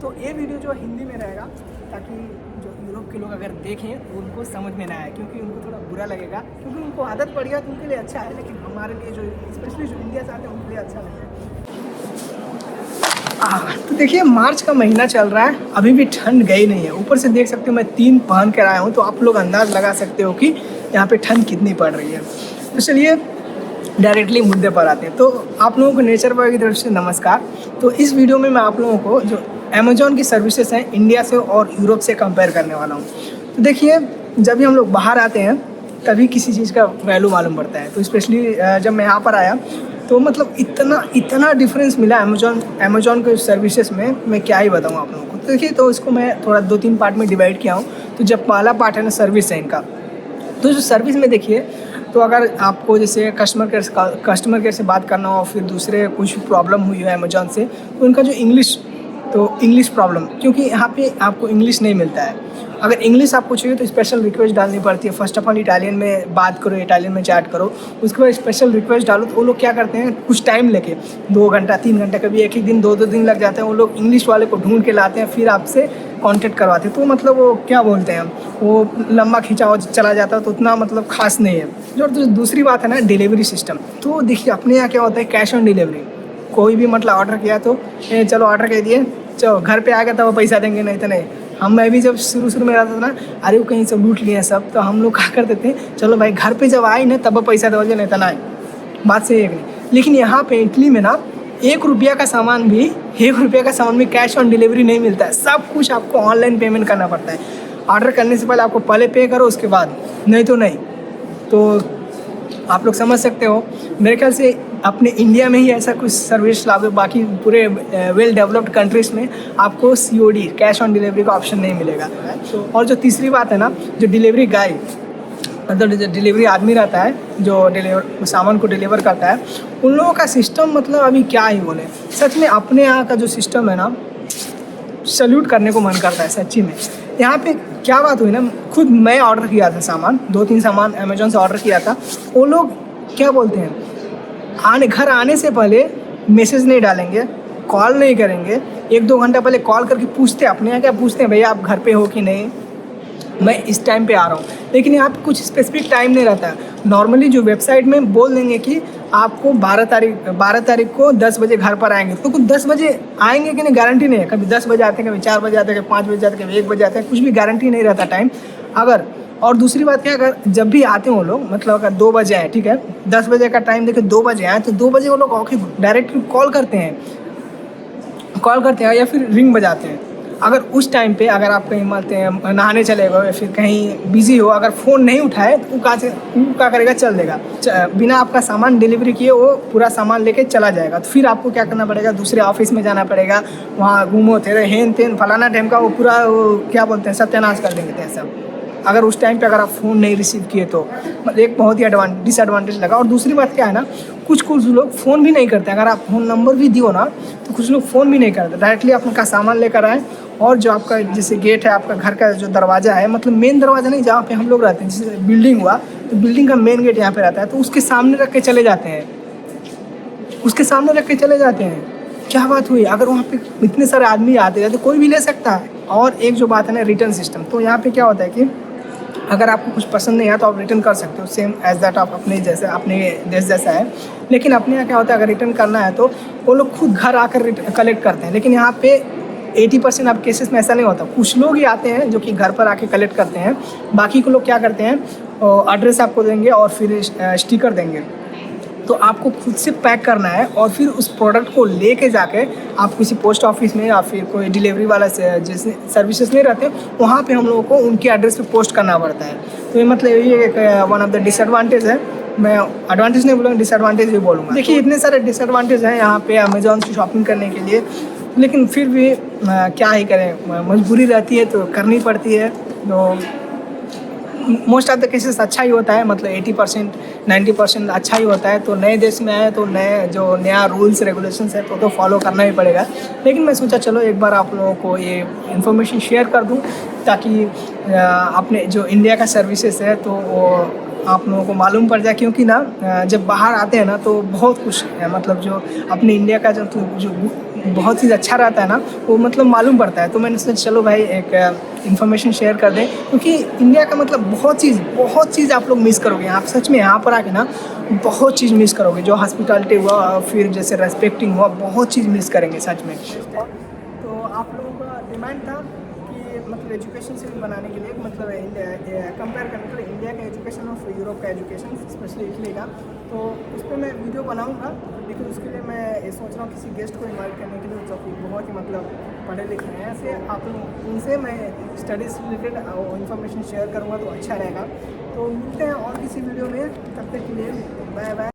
तो ये वीडियो जो हिंदी में रहेगा ताकि जो यूरोप के लोग अगर देखें तो उनको समझ में ना आए, क्योंकि उनको थोड़ा बुरा लगेगा, क्योंकि उनको आदत पड़ गया तो उनके लिए अच्छा है, लेकिन हमारे लिए जो स्पेशली जो इंडिया से आते हैं उनके लिए अच्छा नहीं है। तो देखिए मार्च का महीना चल रहा है, अभी भी ठंड गई नहीं है। ऊपर से देख सकते हो मैं 3 पहन कर आया हूँ, तो आप लोग अंदाज़ लगा सकते हो कि यहाँ पे ठंड कितनी पड़ रही है। तो चलिए डायरेक्टली मुद्दे पर आते हैं। तो आप लोगों को नेचर बॉय की तरफ से नमस्कार। तो इस वीडियो में मैं आप लोगों को जो अमेजॉन की सर्विसेज हैं इंडिया से और यूरोप से कंपेयर करने वाला हूँ। तो देखिए जब भी हम लोग बाहर आते हैं तभी किसी चीज़ का वैल्यू मालूम पड़ता है। तो स्पेशली जब मैं यहाँ पर आया तो मतलब इतना डिफरेंस मिला अमेजॉन के सर्विसेज में, मैं क्या ही बताऊँ आप लोगों को। तो देखिए तो इसको मैं थोड़ा 2-3 पार्ट में डिवाइड किया हूँ। तो जब पहला पार्ट है ना सर्विस है इनका, तो जो सर्विस में देखिए तो अगर आपको जैसे कस्टमर केयर से बात करना हो, फिर दूसरे कुछ प्रॉब्लम हुई है अमेजॉन से, तो उनका जो इंग्लिश प्रॉब्लम, क्योंकि यहाँ पे आपको इंग्लिश नहीं मिलता है। अगर इंग्लिश आपको चाहिए तो स्पेशल रिक्वेस्ट डालनी पड़ती है। फर्स्ट ऑफ ऑल इटालियन में बात करो, इटालियन में चैट करो, उसके बाद स्पेशल रिक्वेस्ट डालो। तो वो लोग क्या करते हैं कुछ टाइम लेके 2 घंटा 3 घंटा, कभी एक ही दिन 2-2 दिन लग जाते हैं। वो लोग इंग्लिश वाले को ढूंढ के लाते हैं, फिर आपसे कांटेक्ट करवाते हैं। तो मतलब वो क्या बोलते हैं, वो लंबा खिंचाव चला जाता है, तो उतना मतलब खास नहीं है। जो दूसरी बात है ना डिलीवरी सिस्टम, तो देखिए अपने यहाँ क्या होता है कैश ऑन डिलीवरी। कोई भी मतलब ऑर्डर किया तो चलो ऑर्डर कर दिए, चलो घर पे आ गया तब वो पैसा देंगे, नहीं तो नहीं। मैं भी जब शुरू में रहता था ना, अरे वो कहीं से लूट लिए सब, तो हम लोग क्या करते थे, चलो भाई घर पे जब आए ना तब पैसा दोगे, नहीं तो नहीं। बात सही है कि नहीं? लेकिन यहाँ पे इटली में ना 1 रुपया का सामान भी कैश ऑन डिलीवरी नहीं मिलता है। सब कुछ आपको ऑनलाइन पेमेंट करना पड़ता है। ऑर्डर करने से पहले आपको पहले पे करो, उसके बाद नहीं तो नहीं। तो आप लोग समझ सकते हो, मेरे ख्याल से अपने इंडिया में ही ऐसा कुछ सर्विस लागू, बाकी पूरे वेल डेवलप्ड कंट्रीज़ में आपको COD कैश ऑन डिलीवरी का ऑप्शन नहीं मिलेगा। और जो तीसरी बात है ना, जो डिलीवरी गाय मतलब जो डिलीवरी आदमी रहता है जो सामान को डिलीवर करता है, उन लोगों का सिस्टम मतलब अभी क्या ही बोले। सच में अपने यहाँ का जो सिस्टम है ना, सल्यूट करने को मन करता है सच्ची में। यहाँ पे क्या बात हुई ना, खुद मैं ऑर्डर किया था सामान, 2-3 सामान अमेजोन से ऑर्डर किया था। वो लोग क्या बोलते हैं, घर आने से पहले मैसेज नहीं डालेंगे, कॉल नहीं करेंगे, 1-2 घंटा पहले कॉल करके पूछते हैं, अपने यहाँ क्या पूछते हैं, भैया आप घर पे हो कि नहीं, मैं इस टाइम पे आ रहा हूँ। लेकिन यहाँ पे कुछ स्पेसिफिक टाइम नहीं रहता है। नॉर्मली जो वेबसाइट में बोल देंगे कि आपको 12 तारीख को 10 बजे घर पर आएंगे, तो कुछ 10 बजे आएंगे कि नहीं गारंटी नहीं है। कभी 10 बजे आते हैं, कभी 4 बजे आते हैं, कभी 5 बजे आते हैं, कभी 1 बजे आते हैं, कुछ भी गारंटी नहीं रहता टाइम। और दूसरी बात क्या, अगर जब भी आते हैं वो लोग, मतलब अगर 2 बजे आए, ठीक है 10 बजे का टाइम देके 2 बजे आए, तो 2 बजे वो लोग डायरेक्टली कॉल करते हैं या फिर रिंग बजाते हैं। अगर उस टाइम पे अगर आप कहीं मानते हैं नहाने चले गए या फिर कहीं बिजी हो, अगर फ़ोन नहीं उठाए तो वो क्या करेगा, चल देगा, बिना आपका सामान डिलीवरी किए वो पूरा सामान लेके चला जाएगा। तो फिर आपको क्या करना पड़ेगा, दूसरे ऑफिस में जाना पड़ेगा, वहाँ घूमो तेरे हेन तेन फलाना टाइम का वो पूरा वो क्या बोलते हैं सत्यानाश कर देंगे थे सब। अगर उस टाइम पे अगर आप फ़ोन नहीं रिसीव किए तो एक बहुत ही डिसएडवांटेज लगा। और दूसरी बात क्या है ना, कुछ लोग फ़ोन भी नहीं करते। अगर आप फ़ोन नंबर भी दियो ना तो कुछ लोग फ़ोन भी नहीं करते, डायरेक्टली आपका सामान लेकर आए। और जो आपका जैसे गेट है, आपका घर का जो दरवाज़ा है, मतलब मेन दरवाज़ा नहीं, जहाँ पे हम लोग रहते हैं, जैसे बिल्डिंग हुआ तो बिल्डिंग का मेन गेट यहाँ पे रहता है, तो उसके सामने रख के चले जाते हैं। क्या बात हुई, अगर वहाँ पे इतने सारे आदमी आते हैं तो कोई भी ले सकता है। और एक जो बात है ना रिटर्न सिस्टम, तो यहाँ पे क्या होता है कि अगर आपको कुछ पसंद नहीं आया तो आप रिटर्न कर सकते हो, सेम एज दैट आप अपने देश जैसा है। लेकिन अपने यहाँ क्या होता है, अगर रिटर्न करना है तो वो लोग खुद घर आकर कलेक्ट करते हैं। लेकिन यहाँ पे 80% आप केसेस में ऐसा नहीं होता। कुछ लोग ही आते हैं जो कि घर पर आके कलेक्ट करते हैं, बाकी को लोग क्या करते हैं, एड्रेस आपको देंगे और फिर स्टिकर देंगे। तो आपको खुद से पैक करना है और फिर उस प्रोडक्ट को लेके जाके आप किसी पोस्ट ऑफिस में या फिर कोई डिलीवरी वाला से जैसे सर्विसेज नहीं रहते, वहाँ पे हम लोगों को उनके एड्रेस पे पोस्ट करना पड़ता है। तो ये मतलब ये एक वन ऑफ द डिसएडवांटेज है। मैं एडवांटेज नहीं बोलूँगा, डिसएडवांटेज भी बोलूँगा। देखिए इतने सारे डिसएडवांटेज हैं यहाँ पे अमेजोन से शॉपिंग करने के लिए, लेकिन फिर भी क्या ही करें, मजबूरी रहती है तो करनी पड़ती है। तो मोस्ट ऑफ द केसेस अच्छा ही होता है, मतलब 80% 90% अच्छा ही होता है। तो नए देश में आए तो नया रूल्स रेगुलेशंस है तो फॉलो करना ही पड़ेगा। लेकिन मैं सोचा चलो एक बार आप लोगों को ये इन्फॉर्मेशन शेयर कर दूं, ताकि अपने जो इंडिया का सर्विसेज है तो वो आप लोगों को मालूम पड़ जाए। क्योंकि ना जब बाहर आते हैं ना तो बहुत कुछ है, मतलब जो अपने इंडिया का जो बहुत चीज़ अच्छा रहता है ना, वो मतलब मालूम पड़ता है। तो मैंने सोचा चलो भाई एक इन्फॉर्मेशन शेयर कर दें, क्योंकि इंडिया का मतलब बहुत चीज़ आप लोग मिस करोगे। आप सच में यहाँ पर आके ना बहुत चीज़ मिस करोगे, जो हॉस्पिटैलिटी हुआ, फिर जैसे रेस्पेक्टिंग हुआ, बहुत चीज़ मिस करेंगे सच में। तो आप लोगों का डिमांड था कि मतलब एजुकेशन से भी बनाने के लिए, मतलब कंपेयर करने के लिए इंडिया का एजुकेशन और यूरोप का एजुकेशन, स्पेशली इटली का। तो उस पर मैं वीडियो बनाऊंगा, लेकिन उसके लिए मैं ये सोच रहा हूँ किसी गेस्ट को इनवाइट करने के लिए जो कि बहुत ही मतलब पढ़े लिखे हैं। ऐसे आप लोग उनसे मैं स्टडीज़ से रिलेटेड इन्फॉर्मेशन शेयर करूँगा तो अच्छा रहेगा। तो मिलते हैं और किसी वीडियो में, तब तक के लिए बाय बाय।